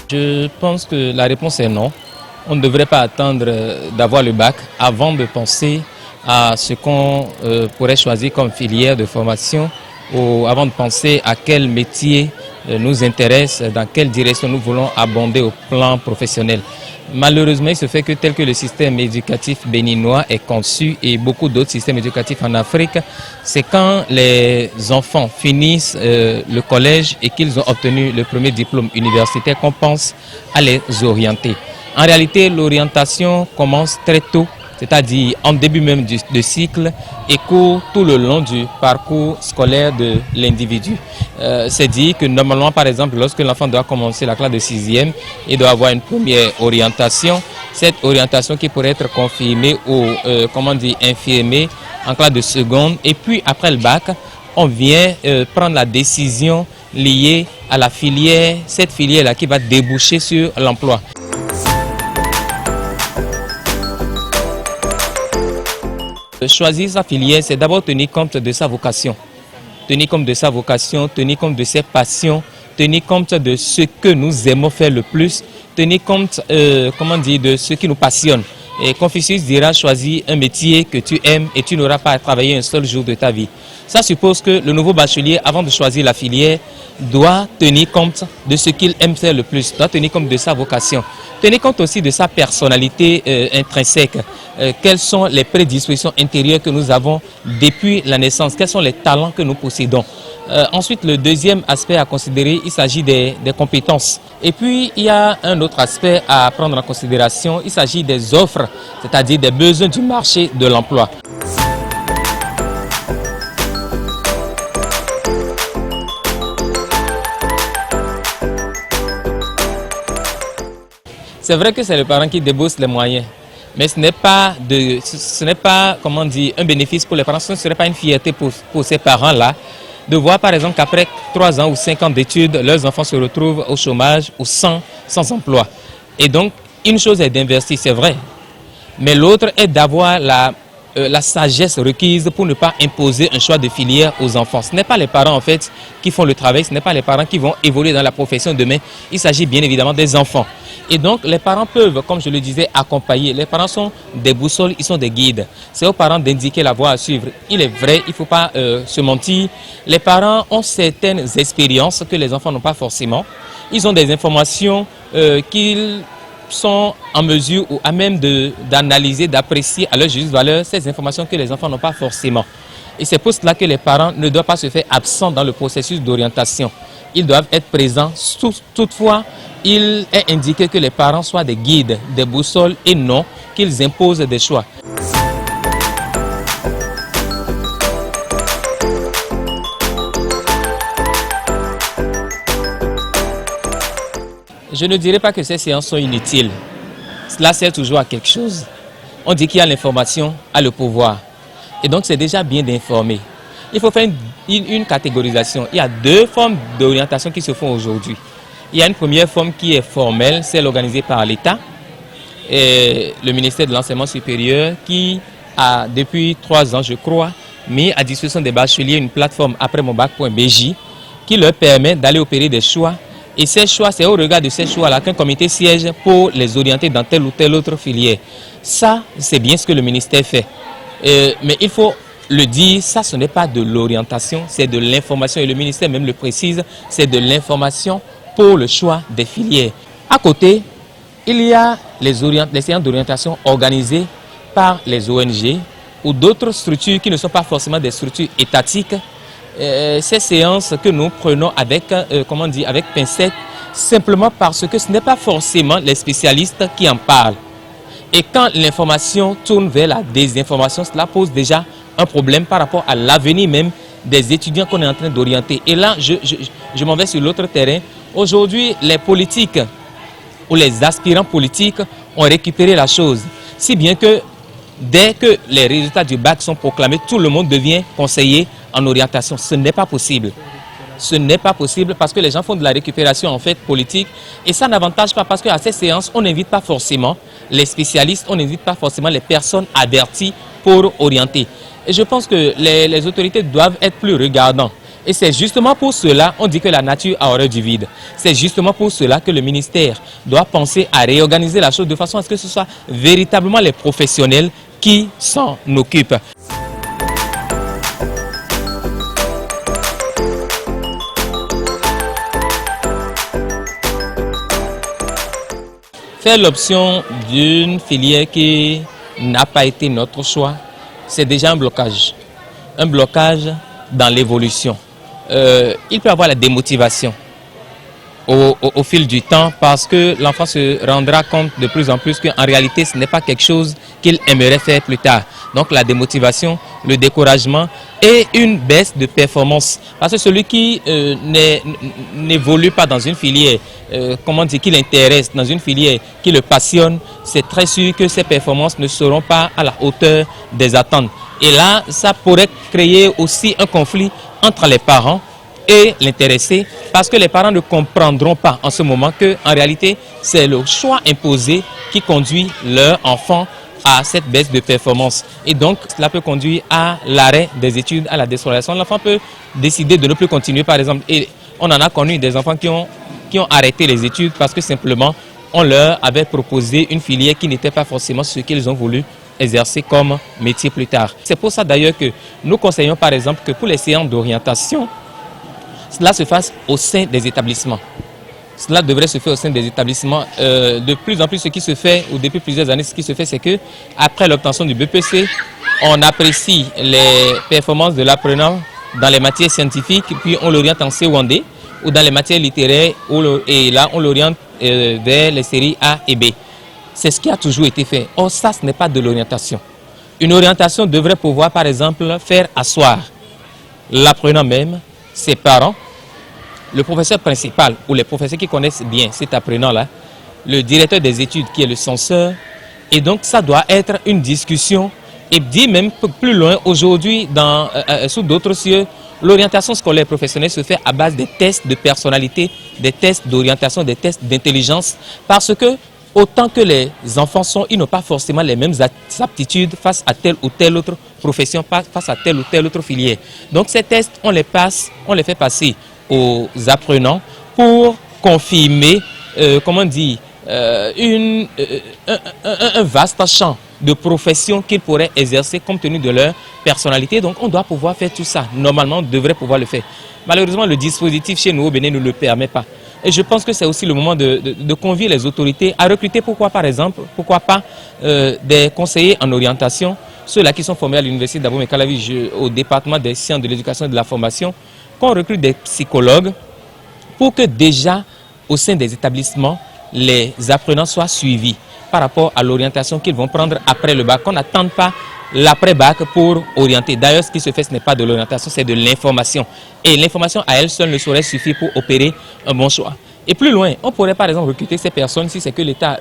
Je pense que la réponse est non. On ne devrait pas attendre d'avoir le bac avant de penser à ce qu'on pourrait choisir comme filière de formation ou avant de penser à quel métier nous intéresse, dans quelle direction nous voulons abonder au plan professionnel. Malheureusement, il se fait que tel que le système éducatif béninois est conçu et beaucoup d'autres systèmes éducatifs en Afrique, c'est quand les enfants finissent le collège et qu'ils ont obtenu le premier diplôme universitaire qu'on pense à les orienter. En réalité, l'orientation commence très tôt, c'est-à-dire en début même du cycle et court tout le long du parcours scolaire de l'individu. C'est dit que normalement, par exemple, lorsque l'enfant doit commencer la classe de 6e, il doit avoir une première orientation. Cette orientation qui pourrait être confirmée ou, infirmée en classe de seconde. Et puis, après le bac, on vient prendre la décision liée à la filière, cette filière-là qui va déboucher sur l'emploi. Choisir sa filière, c'est d'abord tenir compte de sa vocation. Tenir compte de sa vocation, tenir compte de ses passions, tenir compte de ce que nous aimons faire le plus, tenir compte de ce qui nous passionne. Et Confucius dira, choisis un métier que tu aimes et tu n'auras pas à travailler un seul jour de ta vie. Ça suppose que le nouveau bachelier, avant de choisir la filière, doit tenir compte de ce qu'il aime faire le plus, doit tenir compte de sa vocation, tenir compte aussi de sa personnalité intrinsèque. Quelles sont les prédispositions intérieures que nous avons depuis la naissance, quels sont les talents que nous possédons. Ensuite, le deuxième aspect à considérer, il s'agit des compétences. Et puis, il y a un autre aspect à prendre en considération, il s'agit des offres, c'est-à-dire des besoins du marché de l'emploi. C'est vrai que c'est le parent qui débousse les moyens, mais ce n'est pas, un bénéfice pour les parents, ce ne serait pas une fierté pour ces parents-là de voir par exemple qu'après 3 ans ou 5 ans d'études, leurs enfants se retrouvent au chômage ou sans emploi. Et donc, une chose est d'investir, c'est vrai, mais l'autre est d'avoir la sagesse requise pour ne pas imposer un choix de filière aux enfants. Ce n'est pas les parents en fait qui font le travail, ce n'est pas les parents qui vont évoluer dans la profession demain, il s'agit bien évidemment des enfants. Et donc les parents peuvent, comme je le disais, accompagner. Les parents sont des boussoles, ils sont des guides. C'est aux parents d'indiquer la voie à suivre. Il est vrai, il ne faut pas se mentir. Les parents ont certaines expériences que les enfants n'ont pas forcément. Ils ont des informations qu'ils sont en mesure ou à même d'analyser, d'apprécier à leur juste valeur ces informations que les enfants n'ont pas forcément. Et c'est pour cela que les parents ne doivent pas se faire absents dans le processus d'orientation. Ils doivent être présents. Toutefois, il est indiqué que les parents soient des guides, des boussoles et non qu'ils imposent des choix. Je ne dirais pas que ces séances sont inutiles. Cela sert toujours à quelque chose. On dit qu'il y a l'information, à le pouvoir. Et donc c'est déjà bien d'informer. Il faut faire une catégorisation. Il y a 2 formes d'orientation qui se font aujourd'hui. Il y a une première forme qui est formelle, celle organisée par l'État, et le ministère de l'Enseignement supérieur qui a depuis 3 ans, je crois, mis à disposition des bacheliers une plateforme aprèsmonbac.bj qui leur permet d'aller opérer des choix. Et ces choix, c'est au regard de ces choix-là qu'un comité siège pour les orienter dans telle ou telle autre filière. Ça, c'est bien ce que le ministère fait. Mais il faut le dire, ça, ce n'est pas de l'orientation, c'est de l'information. Et le ministère même le précise, c'est de l'information pour le choix des filières. À côté, il y a les séances d'orientation organisées par les ONG ou d'autres structures qui ne sont pas forcément des structures étatiques. Ces séances que nous prenons avec pincette, simplement parce que ce n'est pas forcément les spécialistes qui en parlent. Et quand l'information tourne vers la désinformation, cela pose déjà un problème par rapport à l'avenir même des étudiants qu'on est en train d'orienter. Et là, je m'en vais sur l'autre terrain. Aujourd'hui, les politiques ou les aspirants politiques ont récupéré la chose. Si bien que dès que les résultats du bac sont proclamés, tout le monde devient conseiller en orientation. Ce n'est pas possible. Ce n'est pas possible parce que les gens font de la récupération en fait politique et ça n'avantage pas parce qu'à ces séances, on n'invite pas forcément les spécialistes, on n'invite pas forcément les personnes averties pour orienter. Et je pense que les autorités doivent être plus regardantes. Et c'est justement pour cela, on dit que la nature a horreur du vide. C'est justement pour cela que le ministère doit penser à réorganiser la chose de façon à ce que ce soit véritablement les professionnels qui s'en occupent. Faire l'option d'une filière qui n'a pas été notre choix, c'est déjà un blocage. Un blocage dans l'évolution. Il peut y avoir la démotivation au fil du temps parce que l'enfant se rendra compte de plus en plus qu'en réalité ce n'est pas quelque chose qu'il aimerait faire plus tard. Donc la démotivation, le découragement et une baisse de performance. Parce que celui qui n'évolue pas dans une filière, qui l'intéresse, dans une filière qui le passionne, c'est très sûr que ses performances ne seront pas à la hauteur des attentes. Et là, ça pourrait créer aussi un conflit entre les parents et l'intéressé, parce que les parents ne comprendront pas en ce moment qu'en réalité, c'est le choix imposé qui conduit leur enfant à cette baisse de performance. Et donc, cela peut conduire à l'arrêt des études, à la déscolarisation. L'enfant peut décider de ne plus continuer, par exemple. Et on en a connu des enfants qui ont arrêté les études parce que simplement, on leur avait proposé une filière qui n'était pas forcément ce qu'ils ont voulu exercer comme métier plus tard. C'est pour ça d'ailleurs que nous conseillons par exemple que pour les séances d'orientation, cela se fasse au sein des établissements. Cela devrait se faire au sein des établissements. De plus en plus, ce qui se fait, ou depuis plusieurs années, ce qui se fait, c'est que après l'obtention du BPC, on apprécie les performances de l'apprenant dans les matières scientifiques, puis on l'oriente en C1D, ou dans les matières littéraires, et là, on l'oriente vers les séries A et B. C'est ce qui a toujours été fait. Or, ça, ce n'est pas de l'orientation. Une orientation devrait pouvoir, par exemple, faire asseoir l'apprenant même, ses parents, le professeur principal ou les professeurs qui connaissent bien cet apprenant-là, le directeur des études qui est le censeur. Et donc, ça doit être une discussion. Et dit même plus loin, aujourd'hui, sous d'autres cieux, l'orientation scolaire professionnelle se fait à base des tests de personnalité, des tests d'orientation, des tests d'intelligence, parce que autant que les enfants ils n'ont pas forcément les mêmes aptitudes face à telle ou telle autre profession, face à telle ou telle autre filière. Donc ces tests, on les fait passer aux apprenants pour confirmer, un vaste champ de professions qu'ils pourraient exercer compte tenu de leur personnalité. Donc on doit pouvoir faire tout ça. Normalement, on devrait pouvoir le faire. Malheureusement, le dispositif chez nous au Bénin ne le permet pas. Et je pense que c'est aussi le moment de convier les autorités à recruter, pourquoi pas des conseillers en orientation, ceux-là qui sont formés à l'université d'Abomey-Calavi au département des sciences de l'éducation et de la formation, qu'on recrute des psychologues pour que déjà au sein des établissements, les apprenants soient suivis par rapport à l'orientation qu'ils vont prendre après le bac, qu'on n'attende pas l'après-bac pour orienter. D'ailleurs, ce qui se fait, ce n'est pas de l'orientation, c'est de l'information. Et l'information à elle seule ne saurait suffire pour opérer un bon choix. Et plus loin, on pourrait par exemple recruter ces personnes si c'est que l'État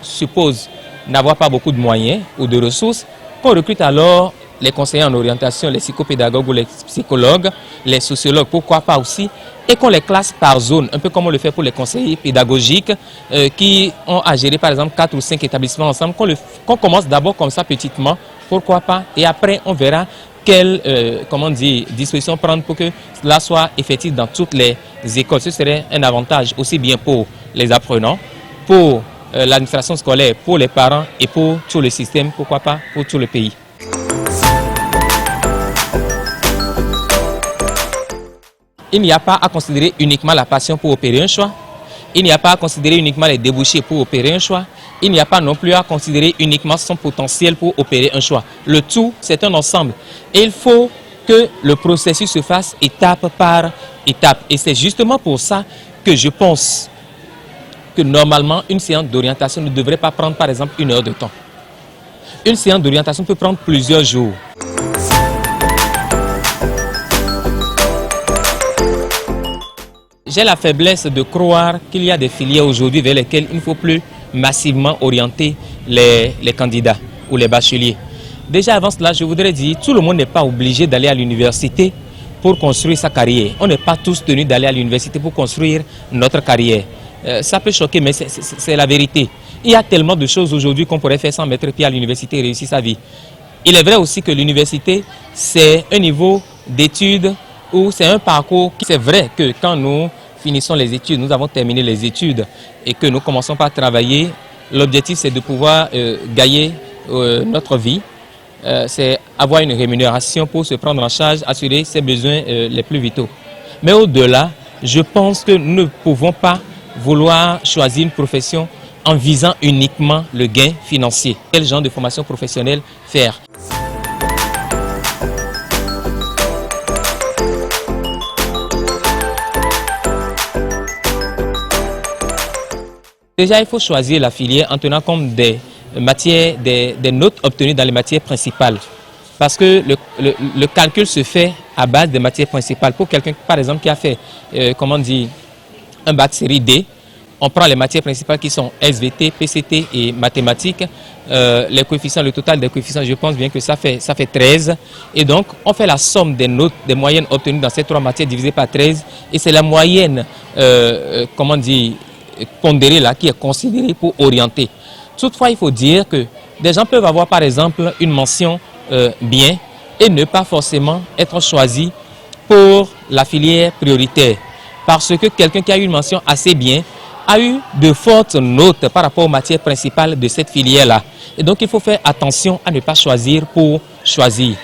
suppose n'avoir pas beaucoup de moyens ou de ressources, qu'on recrute alors les conseillers en orientation, les psychopédagogues ou les psychologues, les sociologues, pourquoi pas aussi, et qu'on les classe par zone, un peu comme on le fait pour les conseillers pédagogiques qui ont à gérer par exemple 4 ou 5 établissements ensemble, qu'on commence d'abord comme ça petitement, pourquoi pas, et après on verra quelles dispositions prendre pour que cela soit effectif dans toutes les écoles. Ce serait un avantage aussi bien pour les apprenants, pour l'administration scolaire, pour les parents et pour tout le système, pourquoi pas pour tout le pays. Il n'y a pas à considérer uniquement la passion pour opérer un choix. Il n'y a pas à considérer uniquement les débouchés pour opérer un choix. Il n'y a pas non plus à considérer uniquement son potentiel pour opérer un choix. Le tout, c'est un ensemble. Et il faut que le processus se fasse étape par étape. Et c'est justement pour ça que je pense que normalement, une séance d'orientation ne devrait pas prendre par exemple 1 heure de temps. Une séance d'orientation peut prendre plusieurs jours. J'ai la faiblesse de croire qu'il y a des filières aujourd'hui vers lesquelles il ne faut plus massivement orienter les candidats ou les bacheliers. Déjà avant cela, je voudrais dire, tout le monde n'est pas obligé d'aller à l'université pour construire sa carrière. On n'est pas tous tenus d'aller à l'université pour construire notre carrière. Ça peut choquer, mais c'est la vérité. Il y a tellement de choses aujourd'hui qu'on pourrait faire sans mettre pied à l'université et réussir sa vie. Il est vrai aussi que l'université, c'est un niveau d'études où c'est un parcours qui, c'est vrai que quand nous finissons les études, nous avons terminé les études et que nous commençons par travailler, l'objectif c'est de pouvoir gagner notre vie, c'est avoir une rémunération pour se prendre en charge, assurer ses besoins les plus vitaux. Mais au-delà, je pense que nous ne pouvons pas vouloir choisir une profession en visant uniquement le gain financier. Quel genre de formation professionnelle faire? Déjà, il faut choisir la filière en tenant compte des matières, des notes obtenues dans les matières principales. Parce que le calcul se fait à base des matières principales. Pour quelqu'un, par exemple, qui a fait, un bac série D, on prend les matières principales qui sont SVT, PCT et mathématiques. Les coefficients, le total des coefficients, je pense bien que ça fait 13. Et donc, on fait la somme des notes, des moyennes obtenues dans ces 3 matières divisées par 13. Et c'est la moyenne, pondérée là, qui est considérée pour orienter. Toutefois, il faut dire que des gens peuvent avoir, par exemple, une mention bien et ne pas forcément être choisi pour la filière prioritaire. Parce que quelqu'un qui a eu une mention assez bien a eu de fortes notes par rapport aux matières principales de cette filière-là. Et donc, il faut faire attention à ne pas choisir pour choisir.